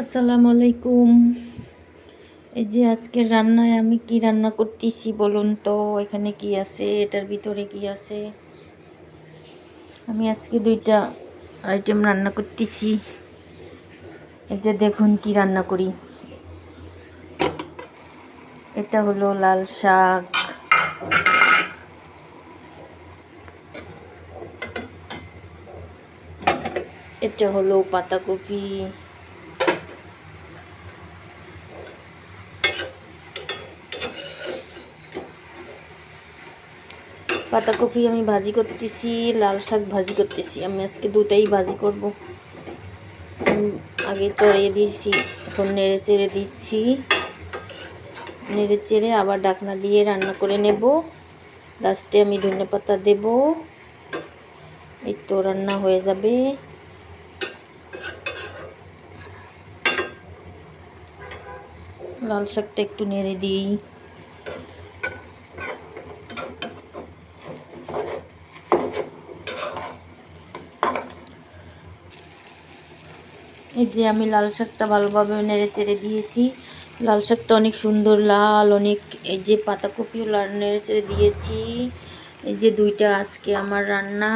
আসসালামু আলাইকুম। এই যে আজকের রান্নায় আমি কি রান্না করতেছি বলুন তো? এখানে কি আছে, এটার ভিতরে কি আছে? আমি আজকে দুইটা আইটেম রান্না করতেছি। এই যে দেখুন কি রান্না করি। এটা হলো লাল শাক, এটা হলো পাতাকপি, পাতাকপি আমি ভাজি করতেছি, লাল শাক ভাজি করতেছি। আমি আজকে দুটাই ভাজি করব। আগে চড়িয়ে দিয়েছি, এখন নেড়ে চেড়ে দিচ্ছি। নেড়ে চেড়ে আবার ঢাকনা দিয়ে রান্না করে নেব। লাস্টে আমি ধনেপাতা দেব। এই তো রান্না হয়ে যাবে। লাল শাকটা একটু নেড়ে দিই। এই যে আমি লাল শাকটা ভালোভাবে নেড়ে চেড়ে দিয়েছি। লাল শাকটা অনেক সুন্দর লাল, অনেক। এই যে পাতাকপিও নেড়ে চেড়ে দিয়েছি। এই যে দুইটা আজকে আমার রান্না।